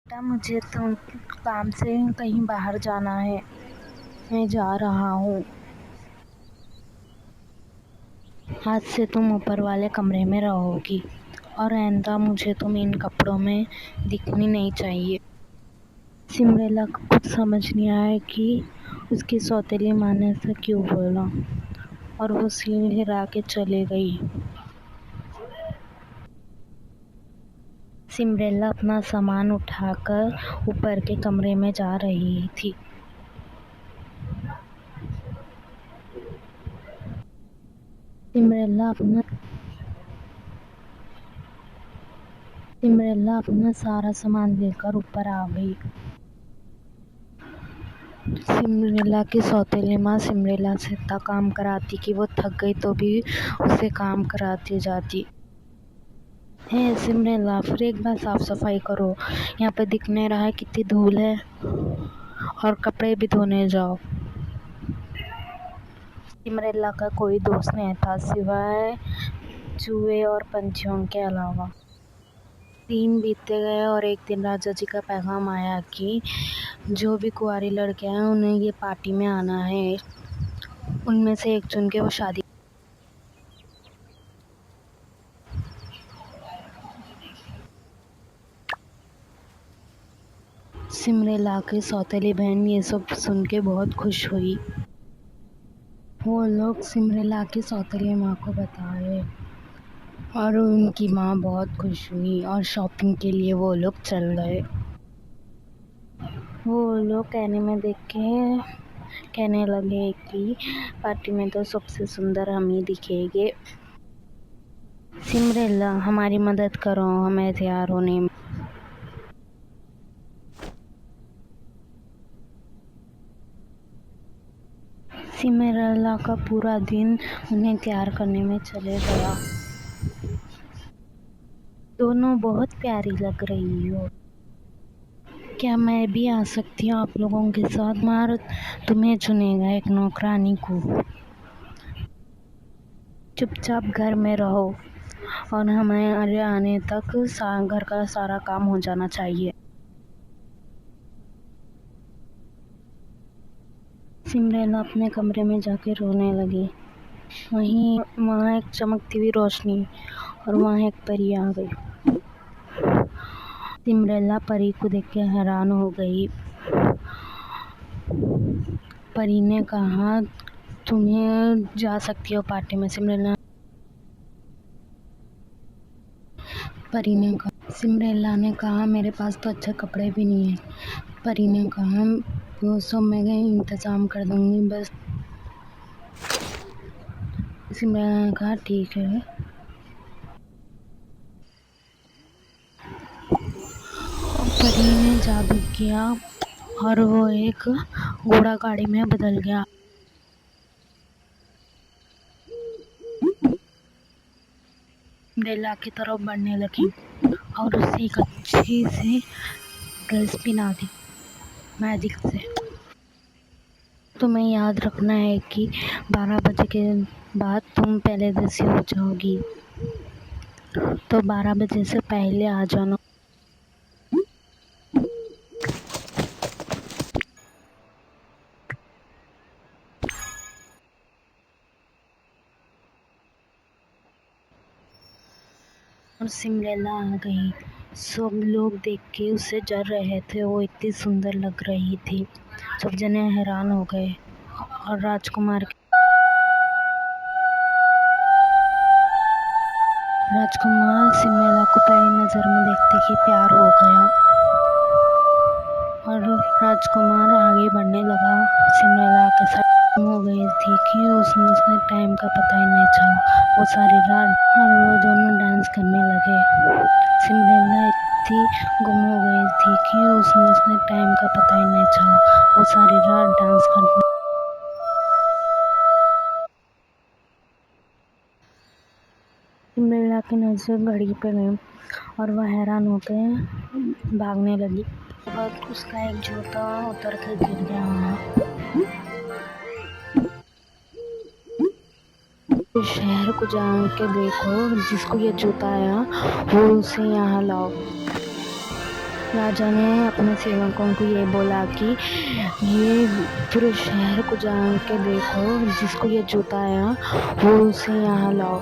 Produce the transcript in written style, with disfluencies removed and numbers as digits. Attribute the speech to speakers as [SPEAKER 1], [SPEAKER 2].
[SPEAKER 1] बेटा, मुझे तो काम से कहीं बाहर जाना है। मैं जा रहा हूँ। आज से तुम ऊपर वाले कमरे में रहोगी और आइंदा मुझे तुम इन कपड़ों में दिखनी नहीं चाहिए। सिमरेला को कुछ समझ नहीं आया कि उसकी सौतेली माँ ने ऐसा क्यों बोला और वो सिर हिला के चली गई। सिमरेला अपना सामान उठाकर ऊपर के कमरे में जा रही थी। सिमरेला अपना सारा सामान लेकर ऊपर आ गई। सिमरेला की सौतेली माँ सिमरेला से इतना काम कराती कि वो थक गई तो भी उसे काम कराती जाती। हे सिमरेला, फिर एक बार साफ सफाई करो। यहाँ पे दिख नहीं रहा है कितनी धूल है, और कपड़े भी धोने जाओ। सिमरेला का कोई दोस्त नहीं था सिवाय चूहे और पंछियों के अलावा। दिन बीतते गए और एक दिन राजा जी का पैगाम आया कि जो भी कुंवारी लड़कियां हैं उन्हें ये पार्टी में आना है। उनमें से एक चुन के वो शादी। सिमरेला की सौतेली बहन ये सब सुन के बहुत खुश हुई। वो लोग सिमरेला की सौतेली माँ को बताए और उनकी माँ बहुत खुश हुई और शॉपिंग के लिए वो लोग चल गए। वो लोग कहने में देख के कहने लगे कि पार्टी में तो सबसे सुंदर हम ही दिखेंगे। सिमरेला, हमारी मदद करो, हमें तैयार होने में। सिमरेला का पूरा दिन उन्हें तैयार करने में चले गया। दोनों बहुत प्यारी लग रही हो। क्या मैं भी आ सकती हूँ आप लोगों के साथ? मार तुम्हें चुनेगा एक नौकरानी को। चुपचाप घर में रहो और हमारे आने तक घर का सारा काम हो जाना चाहिए। सिमरेला अपने कमरे में जाके रोने लगी। वहीं वहाँ एक चमकती हुई रोशनी और वहाँ एक परी आ गई। सिमरेला परी को देख के हैरान हो गई। परी ने कहा, तुम्हें जा सकती हो पार्टी में। सिमरेला ने कहा, मेरे पास तो अच्छे कपड़े भी नहीं है। परी ने कहा, वो सब मैं इंतजाम कर दूंगी बस। सिमरेला ने कहा, ठीक है। परी ने जादू किया और वो एक घोड़ा गाड़ी में बदल गया। सिमरेला की तरफ बढ़ने लगी और उसे एक अच्छी सी ड्रेस पहना दी मैजिक से। तुम्हें याद रखना है कि 12 बजे के बाद तुम पहले जैसी हो जाओगी, तो 12 बजे से पहले आ जाना। और सिमरेला आ गई। सब लोग देख के उसे डर रहे थे, वो इतनी सुंदर लग रही थी। सब जने हैरान हो गए और राजकुमार सिमरेला को पहली नज़र में देखते ही प्यार हो गया और राजकुमार आगे बढ़ने लगा। सिमरेला के साथ हो गई थी कि उसने टाइम का पता ही नहीं चला। वो सारी रात और वो दोनों डांस करने लगे। सिमरेला इतनी गुम हो गई थी कि उसने टाइम का पता ही नहीं चला। वो सारी रात डांस करने। सिमरेला की नजर घड़ी पे गई और वह हैरान होकर भागने लगी। बस उसका एक जूता उतर के गिर गया वहाँ। इस शहर को जाके देखो, जिसको ये जूता आया वो उसे यहाँ लाओ। राजा ने अपने सेवकों को ये बोला कि ये पूरे शहर को जाके देखो, जिसको ये जूता आया वो उसे यहाँ लाओ।